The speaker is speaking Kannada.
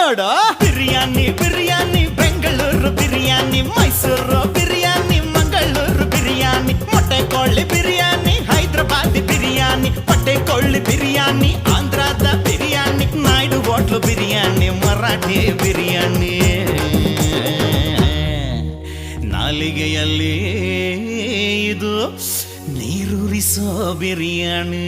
ನೋಡು. ಬಿರಿಯಾನಿ ಬಿರಿಯಾನಿ ಬೆಂಗಳೂರು ಬಿರಿಯಾನಿ, ಮೈಸೂರು ಬಿರಿಯಾನಿ, ಮಂಗಳೂರು ಬಿರಿಯಾನಿ, ಮೊಟ್ಟೆ ಕೋಳಿ ಬಿರಿಯಾನಿ, ಹೈದರಾಬಾದಿ ಬಿರಿಯಾನಿ, ಮೊಟ್ಟೆ ಕೋಳಿ ಬಿರಿಯಾನಿ, ಆಂಧ್ರದ ಬಿರಿಯಾನಿ, ನಾಯ್ಡು ಹೋಟ್ಲು ಬಿರಿಯಾನಿ, ಮರಾಠಿ ಬಿರಿಯಾನಿ. ನಾಲಿಗೆಯಲ್ಲಿ ಇದು ನೀರೂರಿಸೋ ಬಿರಿಯಾನಿ.